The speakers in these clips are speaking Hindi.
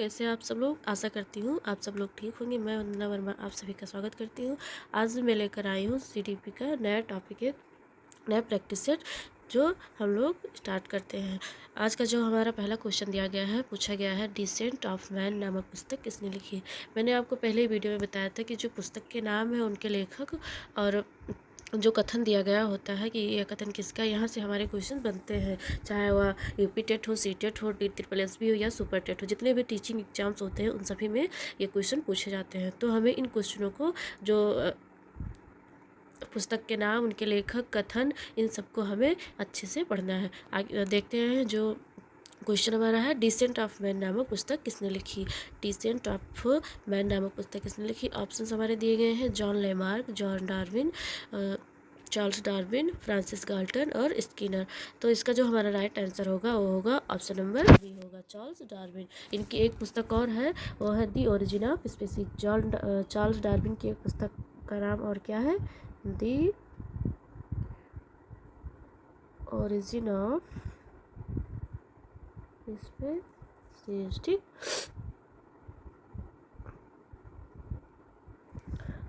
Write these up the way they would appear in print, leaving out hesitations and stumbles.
कैसे आप सब लोग। आशा करती हूँ आप सब लोग ठीक होंगे। मैं वंदना वर्मा आप सभी का स्वागत करती हूँ। आज मैं लेकर आई हूँ सीडीपी का नया टॉपिक, एक नया प्रैक्टिस सेट जो हम लोग स्टार्ट करते हैं। आज का जो हमारा पहला क्वेश्चन दिया गया है, पूछा गया है, डिसेंट ऑफ मैन नामक पुस्तक किसने लिखी है। मैंने आपको पहले ही वीडियो में बताया था कि जो पुस्तक के नाम है, उनके लेखक और जो कथन दिया गया होता है कि यह कथन किसका, यहाँ से हमारे क्वेश्चन बनते हैं। चाहे वह यूपी टेट हो, सी टेट हो, DSSB हो या सुपर टेट हो, जितने भी टीचिंग एग्जाम्स होते हैं उन सभी में ये क्वेश्चन पूछे जाते हैं। तो हमें इन क्वेश्चनों को, जो पुस्तक के नाम, उनके लेखक, कथन, इन सबको हमें अच्छे से पढ़ना है। आगे देखते हैं। जो क्वेश्चन हमारा है, डिसेंट ऑफ मैन नामक पुस्तक किसने लिखी। डिसेंट ऑफ मैन नामक पुस्तक किसने लिखी। ऑप्शंस हमारे दिए गए हैं, John Lamarck, John Darwin, Charles Darwin, Francis Galton और स्किनर। तो इसका जो हमारा राइट आंसर होगा वो होगा ऑप्शन नंबर बी होगा, चार्ल्स डार्विन। इनकी एक पुस्तक और है, वो है the origin of species. Charles Darwin की एक पुस्तक का नाम और क्या है, दी ओरिजिन ऑफ स्पीसीज। ठीक।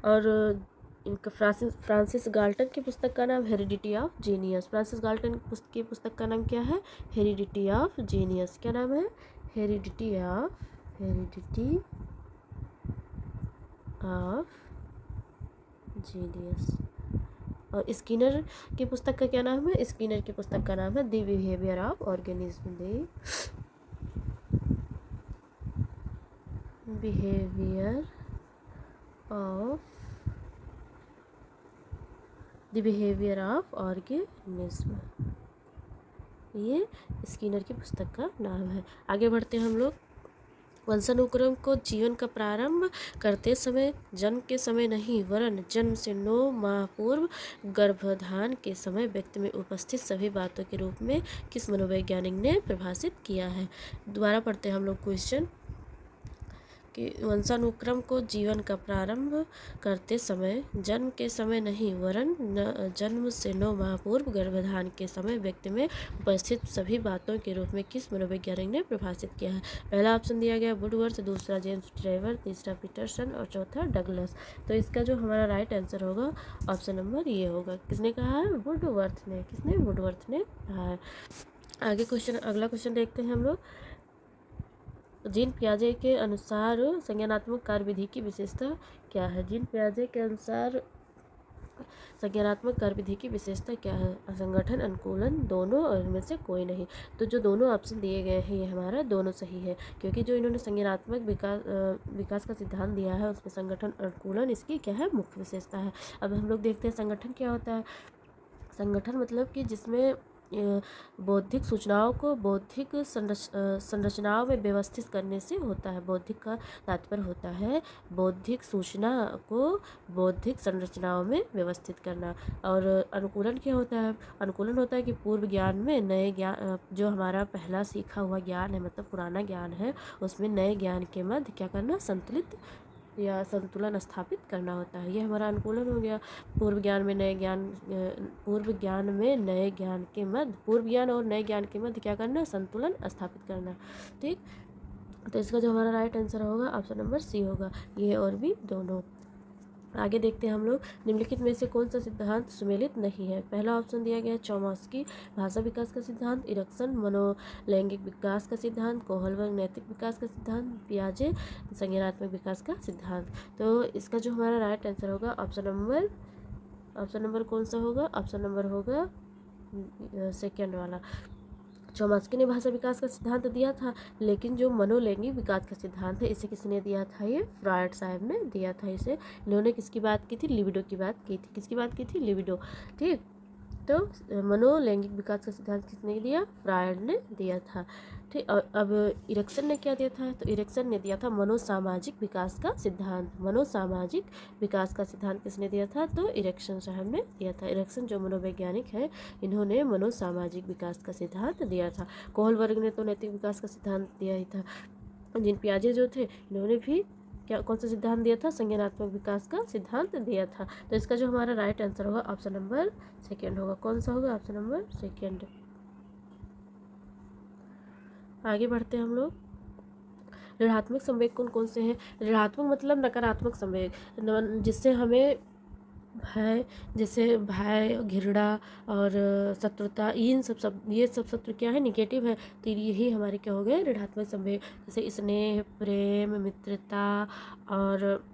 और इनका फ्रांसिस गाल्टन की पुस्तक का नाम heredity of genius. Francis Galton की पुस्तक का नाम क्या है, हेरिडिटी ऑफ जीनियस। क्या नाम है, हेरिडिटी ऑफ जीनियस। और स्किनर की पुस्तक का क्या नाम है, स्किनर की पुस्तक का नाम है the behaviour of organism. The behaviour of organism, ये स्किनर की पुस्तक का नाम है। आगे बढ़ते हैं हम लोग। वंशानुक्रम को जीवन का प्रारंभ करते समय जन्म के समय नहीं, वरन जन्म से 9 माह पूर्व गर्भाधान के समय व्यक्ति में उपस्थित सभी बातों के रूप में किस मनोवैज्ञानिक ने परिभाषित किया है। दोबारा पढ़ते हैं हम लोग क्वेश्चन कि वंशानुक्रम को जीवन का प्रारंभ करते समय जन्म के समय नहीं, वरन जन्म से 9 माह पूर्व गर्भाधान के समय व्यक्ति में उपस्थित सभी बातों के रूप में किस मनोवैज्ञानिक ने परिभाषित किया है। पहला ऑप्शन दिया गया वुडवर्थ, दूसरा जेम्स ड्राइवर, तीसरा पीटरसन और चौथा डगलस। तो इसका जो हमारा राइट आंसर होगा ऑप्शन नंबर ये होगा। किसने कहा है, वुडवर्थ ने। किसने, वुडवर्थ ने कहा है। आगे क्वेश्चन, अगला क्वेश्चन देखते हैं हम लोग। जीन पियाजे के अनुसार संज्ञानात्मक कार्यविधि की विशेषता क्या है। जीन पियाजे के अनुसार संज्ञानात्मक कार्यविधि की विशेषता क्या है। संगठन, अनुकूलन, दोनों और इनमें से कोई नहीं। तो जो दोनों ऑप्शन दिए गए हैं ये हमारा दोनों सही है, क्योंकि जो इन्होंने संज्ञानात्मक विकास का सिद्धांत दिया है उसमें संगठन, अनुकूलन इसकी क्या है, मुख्य विशेषता है। अब हम लोग देखते हैं संगठन क्या होता है। संगठन मतलब कि जिसमें बौद्धिक सूचनाओं को बौद्धिक संरचनाओं में व्यवस्थित करने से होता है। बौद्धिक का तात्पर्य होता है बौद्धिक सूचना को बौद्धिक संरचनाओं में व्यवस्थित करना। और अनुकूलन क्या होता है, अनुकूलन होता है कि पूर्व ज्ञान में नए ज्ञान, जो हमारा पहला सीखा हुआ ज्ञान है, मतलब पुराना ज्ञान है, उसमें नए ज्ञान के मध्य क्या करना, संतुलित या संतुलन स्थापित करना होता है। ये हमारा अनुकूलन हो गया। पूर्व ज्ञान में नए ज्ञान, पूर्व ज्ञान में नए ज्ञान के मध्य, पूर्व ज्ञान और नए ज्ञान के मध्य क्या करना, संतुलन स्थापित करना। ठीक। तो इसका जो हमारा राइट आंसर होगा ऑप्शन नंबर सी होगा, ये और भी दोनों। आगे देखते हैं हम लोग। निम्नलिखित में से कौन सा सिद्धांत सुमेलित नहीं है। पहला ऑप्शन दिया गया है चॉम्स्की, भाषा विकास का सिद्धांत, इरक्सन, मनोलैंगिक विकास का सिद्धांत, कोहलबर्ग, नैतिक विकास का सिद्धांत, पियाजे, संज्ञानात्मक विकास का सिद्धांत। तो इसका जो हमारा राइट आंसर होगा ऑप्शन नंबर कौन सा होगा, ऑप्शन नंबर होगा सेकेंड वाला। चॉम्स्की ने भाषा विकास का सिद्धांत दिया था, लेकिन जो मनोलैंगिक विकास का सिद्धांत है इसे किसने दिया था, ये फ्रॉयड साहब ने दिया था। इसे इन्होंने किसकी बात की थी, लिबिडो की बात की थी। किसकी बात की थी, लिबिडो। ठीक। तो मनोलैंगिक विकास का सिद्धांत किसने दिया, फ्रॉयड ने दिया था। ठीक। अब इरक्सन ने क्या दिया था, तो इरक्सन ने दिया था मनोसामाजिक विकास का सिद्धांत। मनोसामाजिक विकास का सिद्धांत किसने दिया था, तो इरक्सन साहब ने दिया था। इरक्सन जो मनोवैज्ञानिक है, इन्होंने मनोसामाजिक विकास का सिद्धांत दिया था। कोहलबर्ग ने तो नैतिक विकास का सिद्धांत दिया ही था। जीन पियाजे जो थे, इन्होंने भी क्या, कौन सा सिद्धांत दिया था, संज्ञानात्मक विकास का सिद्धांत दिया था। तो इसका जो हमारा राइट आंसर होगा ऑप्शन नंबर सेकेंड होगा। कौन सा होगा, ऑप्शन नंबर सेकेंड। आगे बढ़ते हैं हम लोग। ऋणात्मक संवेग कौन कौन से हैं? ऋणात्मक मतलब नकारात्मक संवेग, जिससे हमें भय, जैसे भय, घृणा और शत्रुता, ये सब शत्रु क्या है? निगेटिव है। तो यही हमारे क्या हो गए? ऋणात्मक संवेग। जैसे स्नेह, प्रेम, मित्रता और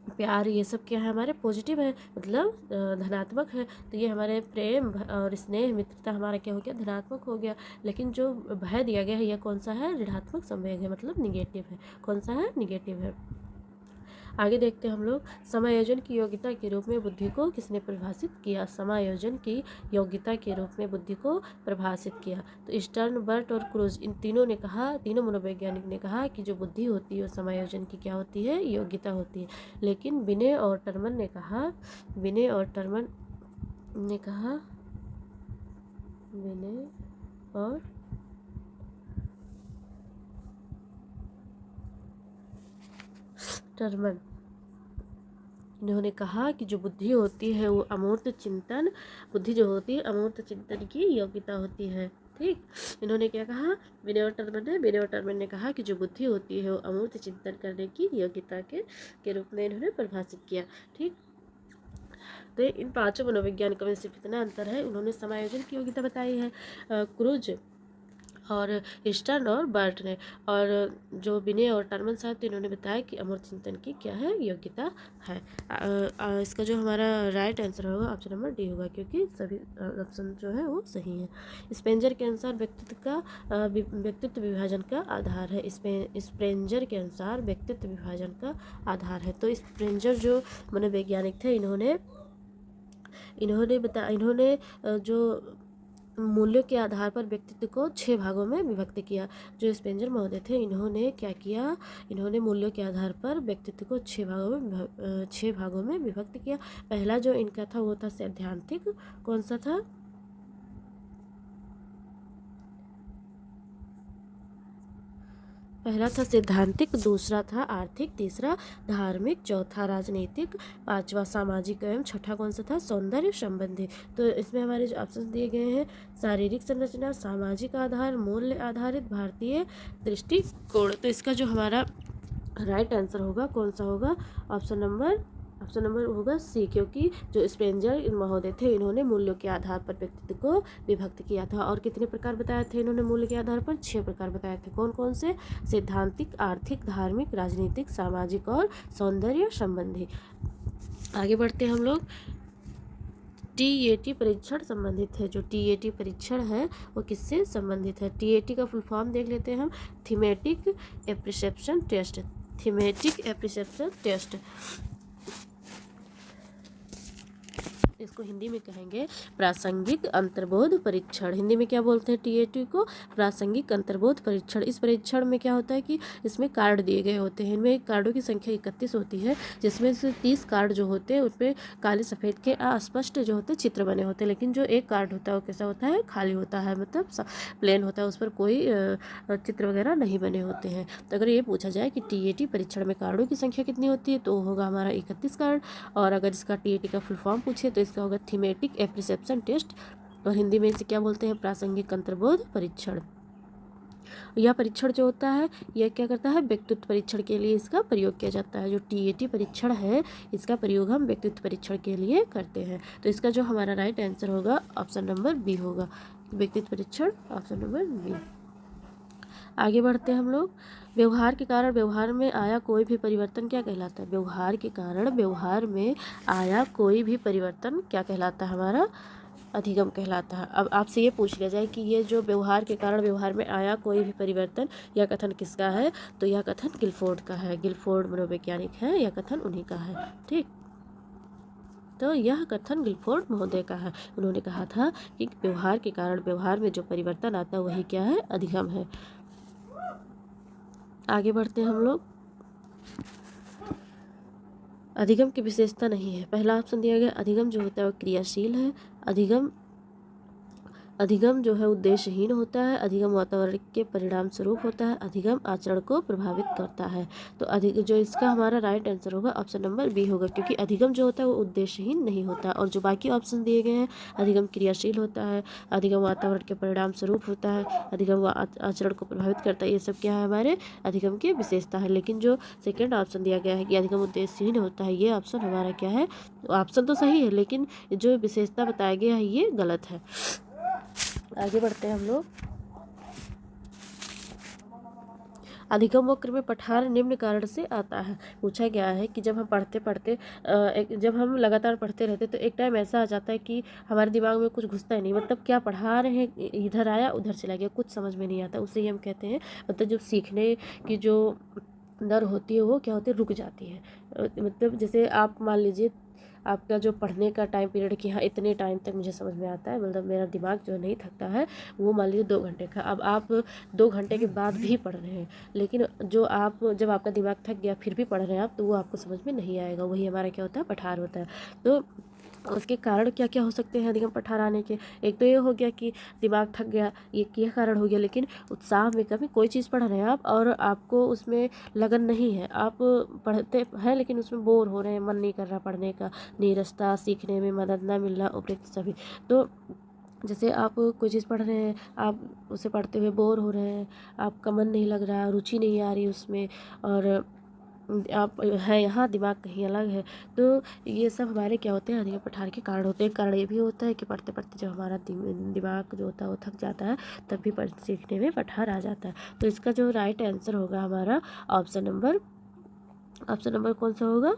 प्यार, ये सब क्या है? हमारे पॉजिटिव है, मतलब धनात्मक है। तो ये हमारे प्रेम और स्नेह, मित्रता हमारा क्या हो गया? धनात्मक हो गया। लेकिन जो भय दिया गया है यह कौन सा है? ऋणात्मक संवेग है, मतलब निगेटिव है। कौन सा है? निगेटिव है। आगे देखते हैं हम लोग, समायोजन की योग्यता के रूप में बुद्धि को किसने परिभाषित किया? समायोजन की योग्यता के रूप में बुद्धि को परिभाषित किया तो स्टर्न, बर्ट और क्रूज, इन तीनों ने कहा, तीनों मनोवैज्ञानिक ने कहा कि जो बुद्धि होती है वो समायोजन की क्या होती है? योग्यता होती है। लेकिन बिने और टर्मन ने कहा, बिने और टर्मन इन्होंने कहा कि जो बुद्धि होती है वो अमूर्त चिंतन, बुद्धि जो होती है अमूर्त चिंतन की योग्यता होती है। ठीक, इन्होंने क्या कहा? विनय और टर्मन ने कहा कि जो बुद्धि होती है वो अमूर्त चिंतन करने की योग्यता के रूप में इन्होंने परिभाषित किया। ठीक, तो इन पांचों मनोवैज्ञानिकों में सिर्फ इतना अंतर है, उन्होंने समायोजन की योग्यता बताई है क्रूज और ईस्टर्न और बर्ट ने, और जो बिने और टर्मन साहब थे इन्होंने बताया कि अमूर्त चिंतन की क्या है? योग्यता है। इसका जो हमारा राइट आंसर होगा ऑप्शन नंबर डी होगा, क्योंकि सभी ऑप्शन जो है वो सही है। स्पेंजर के अनुसार व्यक्तित्व विभाजन का आधार है। स्पेंजर के अनुसार व्यक्तित्व विभाजन का आधार है। तो स्पेंजर जो मनोवैज्ञानिक थे इन्होंने जो मूल्यों के आधार पर व्यक्तित्व को 6 भागों में विभक्त किया। जो स्पेंजर महोदय थे इन्होंने क्या किया? इन्होंने मूल्यों के आधार पर व्यक्तित्व को 6 भागों में विभक्त किया। पहला जो इनका था वो था सैद्धांतिक। कौन सा था? पहला था सैद्धांतिक, दूसरा था आर्थिक, तीसरा धार्मिक, चौथा राजनीतिक, पांचवा सामाजिक एवं छठा कौन सा था? सौंदर्य संबंधी। तो इसमें हमारे जो ऑप्शन दिए गए हैं, शारीरिक संरचना, सामाजिक आधार, मूल्य आधारित, भारतीय दृष्टिकोण। तो इसका जो हमारा राइट आंसर होगा कौन सा होगा? ऑप्शन नंबर होगा सी, क्योंकि जो स्पेंजर महोदय थे इन्होंने मूल्यों के आधार पर व्यक्तित्व को विभक्त किया था। और कितने प्रकार बताए थे इन्होंने मूल्य के आधार पर? 6 प्रकार बताए थे। कौन कौन से? सैद्धांतिक, आर्थिक, धार्मिक, राजनीतिक, सामाजिक और सौंदर्य संबंधी। आगे बढ़ते हैं हम लोग। TAT परीक्षण संबंधित है। जो TAT परीक्षण है वो किससे संबंधित है? TAT का फुल फॉर्म देख लेते हैं हम, thematic apperception test. Thematic apperception test, इसको हिंदी में कहेंगे प्रासंगिक अंतर्बोध परीक्षण। हिंदी में क्या बोलते हैं TAT को? प्रासंगिक अंतर्बोध परीक्षण। इस परीक्षण में क्या होता है कि इसमें कार्ड दिए गए होते हैं। इनमें कार्डों की संख्या 31 होती है, जिसमें से 30 कार्ड जो होते हैं उसमें काले सफ़ेद के अस्पष्ट जो होते हैं चित्र बने होते हैं। लेकिन जो एक कार्ड होता है वो कैसा होता है? खाली होता है, मतलब प्लेन होता है, उस पर कोई चित्र वगैरह नहीं बने होते हैं। तो अगर ये पूछा जाए कि TAT परीक्षण में कार्डों की संख्या कितनी होती है, तो होगा हमारा 31 कार्ड। और अगर इसका TAT का फुल फॉर्म पूछे तो इसका होगा थीमेटिक एप्रिसेप्शन टेस्ट, और हिंदी में इसे क्या बोलते हैं? प्रासंगिक अंतर्बोध परीक्षण। यह परीक्षण जो होता है यह क्या करता है? व्यक्तित्व परीक्षण के लिए इसका प्रयोग किया जाता है। जो TAT परीक्षण है इसका प्रयोग हम व्यक्तित्व परीक्षण के लिए करते हैं। तो इसका जो हमारा राइट आंसर होगा ऑप्शन नंबर बी होगा, व्यक्तित्व परीक्षण, ऑप्शन नंबर बी। आगे बढ़ते हैं हम लोग। व्यवहार के कारण व्यवहार में आया कोई भी परिवर्तन क्या कहलाता है? व्यवहार के कारण व्यवहार में आया कोई भी परिवर्तन क्या कहलाता है? हमारा अधिगम कहलाता है। अब आपसे ये पूछ लिया जाए कि ये जो व्यवहार के कारण व्यवहार में आया कोई भी परिवर्तन, यह कथन किसका है? तो यह कथन गिलफोर्ड का है। गिलफोर्ड मनोवैज्ञानिक है, यह कथन उन्हीं का है। ठीक, तो यह कथन गिलफोर्ड महोदय का है। उन्होंने कहा था कि व्यवहार के कारण व्यवहार में जो परिवर्तन आता है वही क्या है? अधिगम है। आगे बढ़ते हैं हम लोग। अधिगम की विशेषता नहीं है। पहला ऑप्शन दिया गया, अधिगम जो होता है वो क्रियाशील है। अधिगम अधिगम जो है उद्देश्यहीन होता है, अधिगम वातावरण के परिणाम स्वरूप होता है, अधिगम आचरण को प्रभावित करता है। तो जो इसका हमारा राइट आंसर होगा ऑप्शन नंबर बी होगा, क्योंकि अधिगम जो होता है वो उद्देश्यहीन नहीं होता। और जो बाकी ऑप्शन दिए गए हैं, अधिगम क्रियाशील होता है, अधिगम वातावरण के परिणाम स्वरूप होता है, अधिगम आचरण को प्रभावित करता है, ये सब क्या है हमारे अधिगम की विशेषता है। लेकिन जो सेकेंड ऑप्शन दिया गया है कि अधिगम उद्देश्यहीन होता है, ये ऑप्शन हमारा क्या है, ऑप्शन तो सही है लेकिन जो विशेषता बताया गया है ये गलत है। आगे बढ़ते हैं हम लोग। अधिगम वक्र में पठार निम्न कारण से आता है। पूछा गया है कि जब हम पढ़ते पढ़ते जब हम लगातार पढ़ते रहते तो एक टाइम ऐसा आ जाता है कि हमारे दिमाग में कुछ घुसता ही नहीं, मतलब क्या पढ़ा रहे हैं, इधर आया उधर चला गया, कुछ समझ में नहीं आता, उसे ही हम कहते हैं मतलब जो सीखने की जो दर होती है वो क्या होती है, रुक जाती है। मतलब जैसे आप मान लीजिए आपका जो पढ़ने का टाइम पीरियड कि हाँ इतने टाइम तक मुझे समझ में आता है, मतलब मेरा दिमाग जो नहीं थकता है, वो मान लीजिए 2 घंटे का। अब आप 2 घंटे के बाद भी पढ़ रहे हैं, लेकिन जो आप जब आपका दिमाग थक गया फिर भी पढ़ रहे हैं आप, तो वो आपको समझ में नहीं आएगा। वही हमारा क्या होता है, पठार होता है। तो उसके कारण क्या क्या हो सकते हैं अधिगम पठार आने के। एक तो ये हो गया कि दिमाग थक गया, ये कारण हो गया। लेकिन उत्साह में कभी कोई चीज़ पढ़ रहे हैं आप और आपको उसमें लगन नहीं है, आप पढ़ते हैं लेकिन उसमें बोर हो रहे हैं, मन नहीं कर रहा पढ़ने का, नीरसता, सीखने में मदद न मिलना, उपयुक्त सभी। तो जैसे आप कोई चीज़ पढ़ रहे हैं, आप उसे पढ़ते हुए बोर हो रहे हैं, आपका मन नहीं लग रहा, रुचि नहीं आ रही उसमें, और आप है यहाँ, दिमाग कहीं अलग है। तो ये सब हमारे क्या होते हैं, अधिगम पठार के कारण होते हैं। कारण ये भी होता है कि पढ़ते पढ़ते जब हमारा दिमाग जो होता है वो थक जाता है, तब भी सीखने में पठार आ जाता है। तो इसका जो राइट आंसर होगा हमारा ऑप्शन नंबर कौन सा होगा,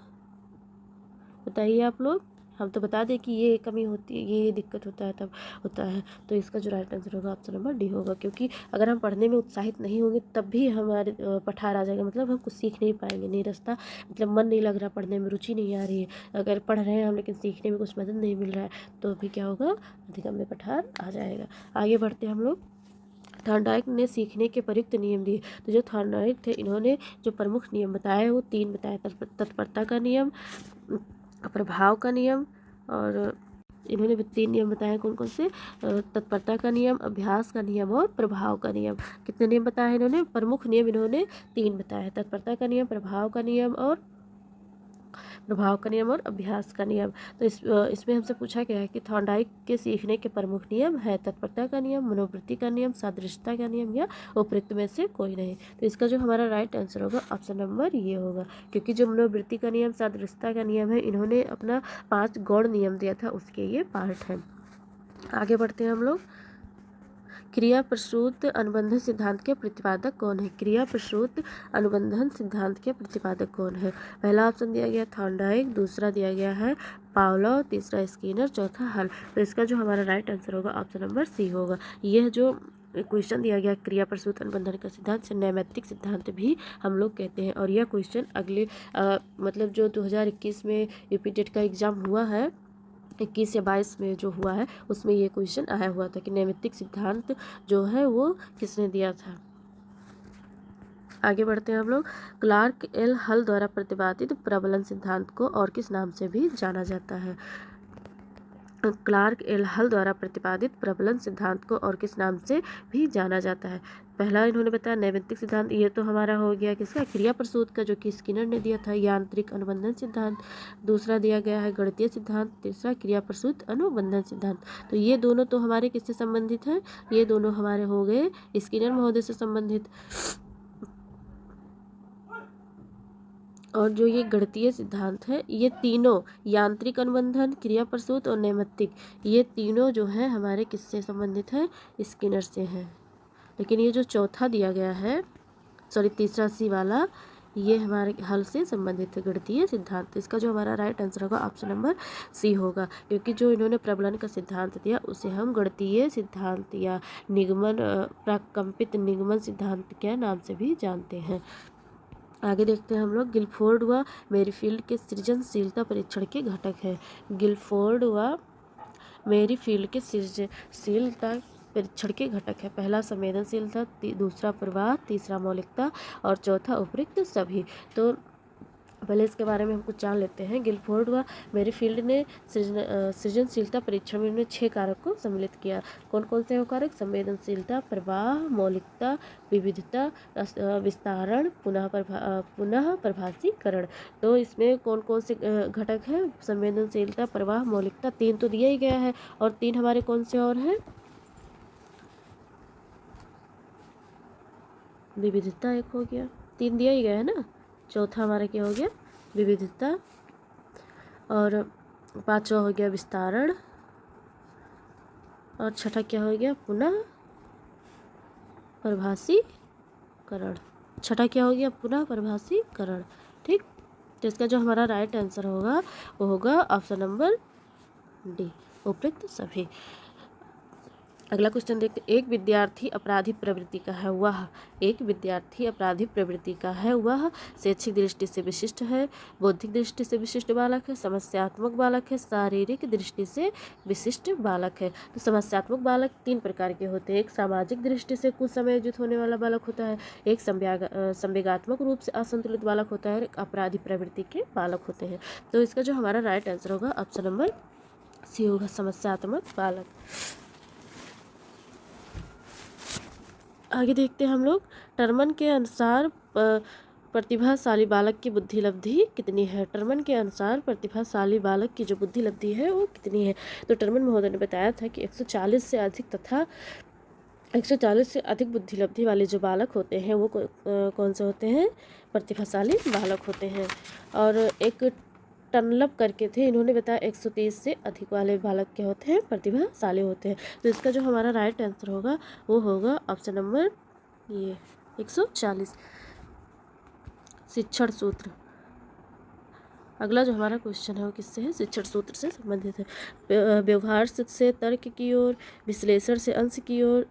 बताइए आप लोग। हम तो बता दें कि ये कमी होती है, ये दिक्कत होता है तब होता है। तो इसका जो राइट आंसर होगा ऑप्शन नंबर डी होगा, क्योंकि अगर हम पढ़ने में उत्साहित नहीं होंगे तब भी हमारे पठार आ जाएगा, मतलब हम कुछ सीख नहीं पाएंगे, नीरसता, मतलब मन नहीं लग रहा, पढ़ने में रुचि नहीं आ रही है। अगर पढ़ रहे हैं हम लेकिन सीखने में कुछ मदद नहीं मिल रहा है, तो भी क्या होगा, अधिगम में पठार आ जाएगा। आगे बढ़ते हैं हम लोग। थॉर्नडाइक ने सीखने के प्रयुक्त नियम दिए। तो जो थॉर्नडाइक थे, इन्होंने जो प्रमुख नियम बताए वो 3 बताए, तत्परता का नियम, प्रभाव का नियम, और इन्होंने 3 नियम बताए। कौन कौन से, तत्परता का नियम, अभ्यास का नियम और प्रभाव का नियम। कितने नियम बताए इन्होंने, प्रमुख नियम इन्होंने 3 बताए, तत्परता का नियम, प्रभाव का नियम और अभ्यास का नियम। तो इसमें हमसे पूछा गया है कि थॉर्नडाइक के सीखने के प्रमुख नियम है तत्परता का नियम, मनोवृत्ति का नियम, सादृश्यता का नियम या उपयुक्त में से कोई नहीं। तो इसका जो हमारा राइट आंसर होगा ऑप्शन नंबर ये होगा, क्योंकि जो मनोवृत्ति का नियम, सादृश्यता का नियम है, इन्होंने अपना 5 गौण नियम दिया था, उसके ये पार्ट है। आगे बढ़ते हैं हम लोग। क्रिया प्रसूत अनुबंधन सिद्धांत के प्रतिपादक कौन है। क्रिया प्रसूत अनुबंधन सिद्धांत के प्रतिपादक कौन है। पहला ऑप्शन दिया गया थॉर्नडाइक, दूसरा दिया गया है पावलोव, तीसरा स्किनर, चौथा हल। तो इसका जो हमारा राइट आंसर होगा ऑप्शन नंबर सी होगा। यह जो क्वेश्चन दिया गया क्रिया प्रसूत अनुबंधन का सिद्धांत से नैमित्तिक सिद्धांत भी हम लोग कहते हैं। और यह क्वेश्चन अगले मतलब जो 2021 में यूपी टेट का एग्ज़ाम हुआ है, 21 या 22 में जो हुआ है, उसमें ये क्वेश्चन आया हुआ था कि नैमित्तिक सिद्धांत जो है वो किसने दिया था। आगे बढ़ते हैं हम लोग। क्लार्क एल हल द्वारा प्रतिपादित प्रबलन सिद्धांत को और किस नाम से भी जाना जाता है। क्लार्क एल हल द्वारा प्रतिपादित प्रबलन सिद्धांत को और किस नाम से भी जाना जाता है। पहला इन्होंने बताया नैमित्तिक सिद्धांत, ये तो हमारा हो गया किसका, क्रिया प्रसूत का, जो कि स्किनर ने दिया था। यांत्रिक अनुबंधन सिद्धांत, दूसरा दिया गया है गणितीय सिद्धांत, तीसरा क्रिया प्रसूत अनुबंधन सिद्धांत। तो ये दोनों तो हमारे किससे संबंधित हैं, ये दोनों हमारे हो गए स्किनर महोदय से संबंधित। और जो ये गणितीय सिद्धांत है, ये तीनों यांत्रिक अनुबंधन, क्रिया प्रसूत और नैमित्तिक, ये तीनों जो है हमारे किससे संबंधित है, स्किनर से हैं। लेकिन ये जो चौथा दिया गया है, तीसरा सी वाला, ये हमारे हल से संबंधित है, गणितीय सिद्धांत। इसका जो हमारा राइट आंसर होगा ऑप्शन नंबर सी होगा, क्योंकि जो इन्होंने प्रबलन का सिद्धांत दिया उसे हम गणितीय सिद्धांत या निगमन प्राकंपित निगमन सिद्धांत के नाम से भी जानते हैं। आगे देखते हैं हम लोग। गिलफोर्ड व मेरीफील्ड के सृजनशीलता परीक्षण के घटक हैं। गिलफोर्ड व मेरीफील्ड के सृजनशीलता परीक्षण के घटक है। पहला संवेदनशीलता, दूसरा प्रवाह, तीसरा मौलिकता और चौथा उपयुक्त सभी। तो पहले इसके बारे में हम कुछ जान लेते हैं। गिलफोर्ड व मेरीफील्ड ने सृजनशीलता परीक्षण में 6 कारक को सम्मिलित किया। कौन कौन से वो कारक? संवेदनशीलता, प्रवाह, मौलिकता, विविधता, विस्तारण, पुनः प्रभासीकरण। तो इसमें कौन कौन से घटक हैं? संवेदनशीलता, प्रवाह, मौलिकता, 3 तो दिया ही गया है, और 3 हमारे कौन से और हैं? विविधता एक हो गया, 3 दिया ही गया है ना। चौथा हमारा क्या हो गया? विविधता, और 5वां हो गया विस्तारण, और 6ठा क्या हो गया? पुनः प्रभासीकरण। 6ठा क्या हो गया? पुनः प्रभासीकरण। ठीक, तो इसका जो हमारा राइट आंसर होगा वो होगा ऑप्शन नंबर डी, उपयुक्त सभी। अगला क्वेश्चन देखते। एक विद्यार्थी अपराधी प्रवृत्ति का है वह, एक विद्यार्थी अपराधी प्रवृत्ति का है वह शैक्षिक दृष्टि से विशिष्ट है, बौद्धिक दृष्टि से विशिष्ट बालक है, समस्यात्मक बालक है, शारीरिक दृष्टि से विशिष्ट बालक है। तो समस्यात्मक बालक 3 प्रकार के होते हैं। एक सामाजिक दृष्टि से कुछ समायोजित होने वाला बालक होता है, एक संवेगात्मक रूप से असंतुलित बालक होता है, एक अपराधी प्रवृत्ति के बालक होते हैं। तो इसका जो हमारा राइट आंसर होगा ऑप्शन नंबर सी होगा, समस्यात्मक बालक। आगे देखते हैं हम लोग। टर्मन के अनुसार प्रतिभाशाली बालक की बुद्धि लब्धि कितनी है? टर्मन के अनुसार प्रतिभाशाली बालक की जो बुद्धि लब्धि है वो कितनी है? तो टर्मन महोदय ने बताया था कि 140 से अधिक तथा 140 से अधिक बुद्धि लब्धि वाले जो बालक होते हैं वो कौन से होते हैं? प्रतिभाशाली बालक होते हैं। और एक टनलब करके थे, इन्होंने बताया 130 से अधिक वाले बालक क्या होते हैं? प्रतिभाशाली होते हैं। तो इसका जो हमारा राइट आंसर होगा वो होगा ऑप्शन नंबर ये 140। शिक्षण सूत्र। अगला जो हमारा क्वेश्चन है वो किससे है? शिक्षण सूत्र से संबंधित है। व्यवहार से तर्क की ओर, विश्लेषण से अंश की ओर,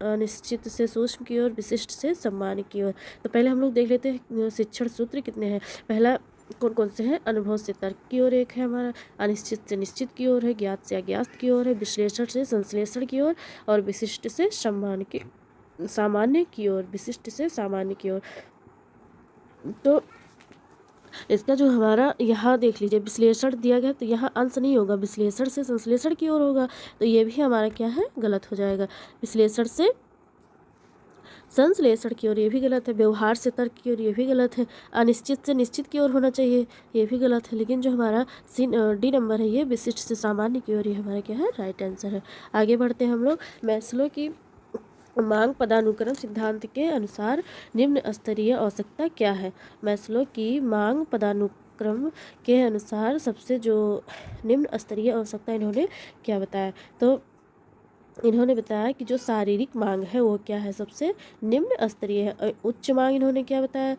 अनिश्चित से सूक्ष्म की ओर, विशिष्ट से सम्मान की ओर। तो पहले हम लोग देख लेते हैं शिक्षण सूत्र कितने हैं। पहला कौन कौन से हैं? अनुभव से तर्क की ओर एक है हमारा, अनिश्चित से निश्चित की ओर है, ज्ञात से अज्ञात की ओर है, विश्लेषण से संश्लेषण की ओर, और विशिष्ट से सामान्य की ओर, विशिष्ट से सामान्य की ओर। तो इसका जो हमारा यहाँ देख लीजिए विश्लेषण दिया गया, तो यहाँ अंश नहीं होगा, विश्लेषण से संश्लेषण की ओर होगा, तो ये भी हमारा क्या है? गलत हो जाएगा। विश्लेषण से संश्लेषण की ओर ये भी गलत है, व्यवहार से तर्क की ओर ये भी गलत है, अनिश्चित से निश्चित की ओर होना चाहिए ये भी गलत है। लेकिन जो हमारा डी नंबर है ये विशिष्ट से सामान्य की ओर, ये हमारा क्या है? राइट आंसर है। आगे बढ़ते हैं हम लोग। मैस्लो की मांग पदानुक्रम सिद्धांत के अनुसार निम्न स्तरीय आवश्यकता क्या है? मैस्लो की मांग पदानुक्रम के अनुसार सबसे जो निम्न स्तरीय आवश्यकता इन्होंने क्या बताया? तो इन्होंने बताया कि जो शारीरिक मांग है वो क्या है? सबसे निम्न स्तरीय है। उच्च मांग इन्होंने क्या बताया?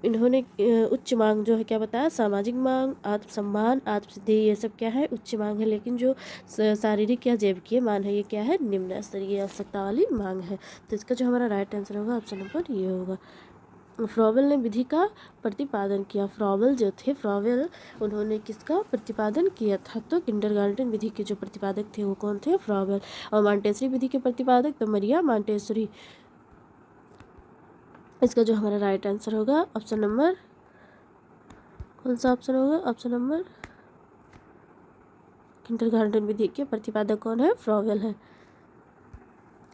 इन्होंने उच्च मांग जो है क्या बताया? सामाजिक मांग, आत्मसम्मान, आत्मसिद्धि, ये सब क्या है? उच्च मांग है। लेकिन जो शारीरिक या जैविकीय मांग है ये क्या है? निम्न स्तरीय आवश्यकता वाली मांग है। तो इसका जो हमारा राइट आंसर होगा ऑप्शन नंबर ये होगा। फ्रॉवेल ने विधि का प्रतिपादन किया। फ्रॉवेल जो थे, फ्रॉवेल उन्होंने किसका प्रतिपादन किया था? तो किंडरगार्टन विधि के जो प्रतिपादक थे वो कौन थे? फ्रॉवेल। और मॉन्टेसरी विधि के प्रतिपादक तो मरिया मॉन्टेसरी। इसका जो हमारा राइट आंसर होगा ऑप्शन नंबर कौन सा ऑप्शन होगा? ऑप्शन नंबर किंडरगार्टन विधि के प्रतिपादक कौन है? फ्रॉवेल है।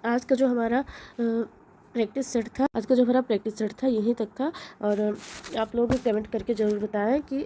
आज का जो हमारा प्रैक्टिस सेट था, आज का जो हमारा प्रैक्टिस सेट था यहीं तक था। और आप लोग कमेंट करके ज़रूर बताएं कि